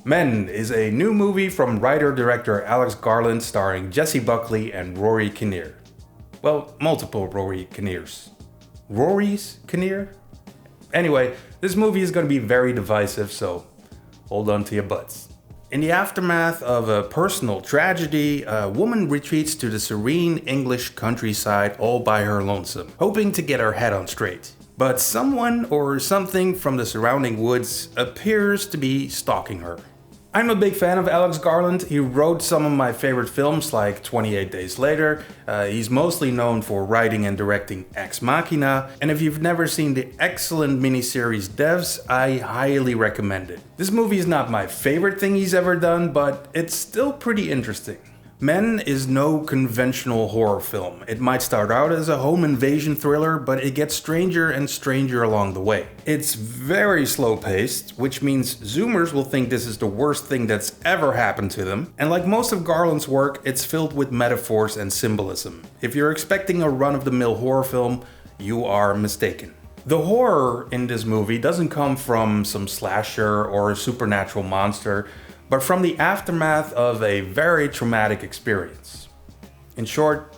Men is a new movie from writer-director Alex Garland starring Jessie Buckley and Rory Kinnear. Well, multiple Rory Kinnears. Rory's Kinnear? Anyway, this movie is going to be very divisive, so hold on to your butts. In the aftermath of a personal tragedy, a woman retreats to the serene English countryside all by her lonesome, hoping to get her head on straight. But someone or something from the surrounding woods appears to be stalking her. I'm a big fan of Alex Garland. He wrote some of my favorite films like 28 Days Later. He's mostly known for writing and directing Ex Machina. And if you've never seen the excellent miniseries Devs, I highly recommend it. This movie is not my favorite thing he's ever done, but it's still pretty interesting. Men is no conventional horror film. It might start out as a home invasion thriller, but it gets stranger and stranger along the way. It's very slow paced, which means Zoomers will think this is the worst thing that's ever happened to them. And like most of Garland's work, it's filled with metaphors and symbolism. If you're expecting a run-of-the-mill horror film, you are mistaken. The horror in this movie doesn't come from some slasher or a supernatural monster, but from the aftermath of a very traumatic experience. In short,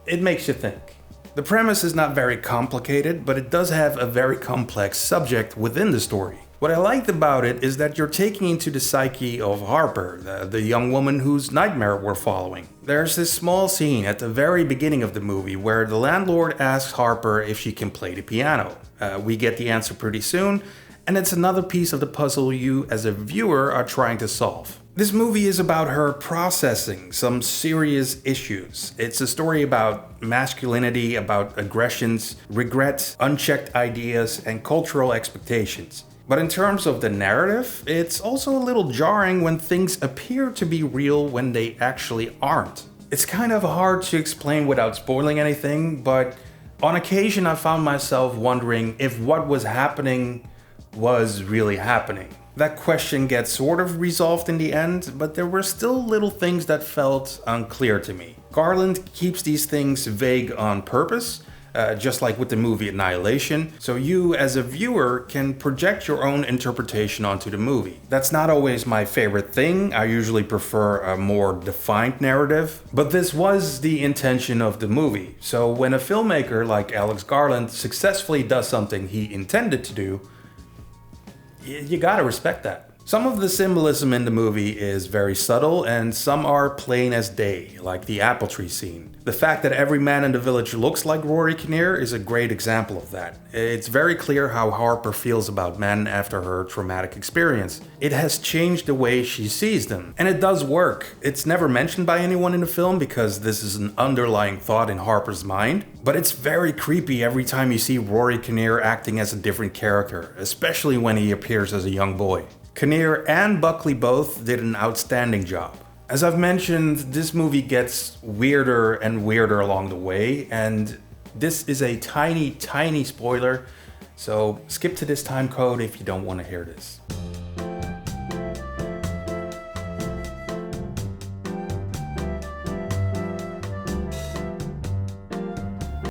it makes you think. The premise is not very complicated, but it does have a very complex subject within the story. What I liked about it is that you're taking into the psyche of Harper, the young woman whose nightmare we're following. There's this small scene at the very beginning of the movie where the landlord asks Harper if she can play the piano. We get the answer pretty soon, and it's another piece of the puzzle you as a viewer are trying to solve. This movie is about her processing some serious issues. It's a story about masculinity, about aggressions, regret, unchecked ideas, and cultural expectations. But in terms of the narrative, it's also a little jarring when things appear to be real when they actually aren't. It's kind of hard to explain without spoiling anything, but on occasion I found myself wondering if what was happening was really happening. That question gets sort of resolved in the end, but there were still little things that felt unclear to me. Garland keeps these things vague on purpose, just like with the movie Annihilation, so you as a viewer can project your own interpretation onto the movie. That's not always my favorite thing. I usually prefer a more defined narrative, but this was the intention of the movie. So when a filmmaker like Alex Garland successfully does something he intended to do, you gotta respect that. Some of the symbolism in the movie is very subtle, and some are plain as day, like the apple tree scene. The fact that every man in the village looks like RoryKinnear is a great example of that. It's very clear how Harper feels about men after her traumatic experience. It has changed the way she sees them, and it does work. It's never mentioned by anyone in the film because this is an underlying thought in Harper's mind, but it's very creepy every time you see RoryKinnear acting as a different character, especially when he appears as a young boy. Kinnear and Buckley both did an outstanding job. As I've mentioned, this movie gets weirder and weirder along the way, and this is a tiny, tiny spoiler, so skip to this time code if you don't want to hear this.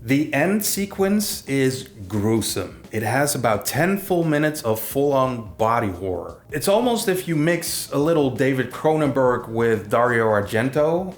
The end sequence is gruesome. It has about 10 full minutes of full-on body horror. It's almost if you mix a little David Cronenberg with Dario Argento.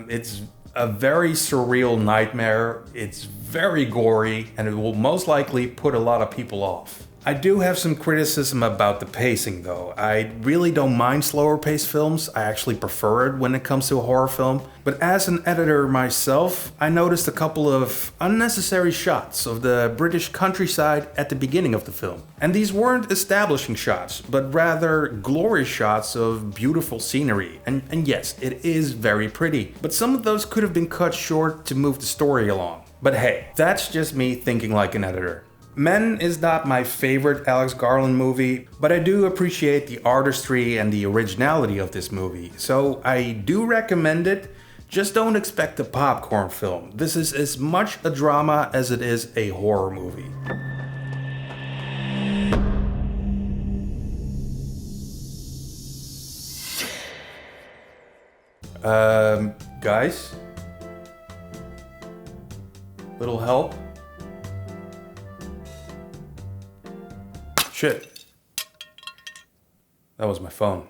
It's a very surreal nightmare. It's very gory, and it will most likely put a lot of people off. I do have some criticism about the pacing though. I really don't mind slower paced films. I actually prefer it when it comes to a horror film. But as an editor myself, I noticed a couple of unnecessary shots of the British countryside at the beginning of the film. And these weren't establishing shots, but rather glorious shots of beautiful scenery. And yes, it is very pretty. But some of those could have been cut short to move the story along. But hey, that's just me thinking like an editor. Men is not my favorite Alex Garland movie, but I do appreciate the artistry and the originality of this movie, so I do recommend it. Just don't expect a popcorn film. This is as much a drama as it is a horror movie. Guys? Little help? Shit. That was my phone.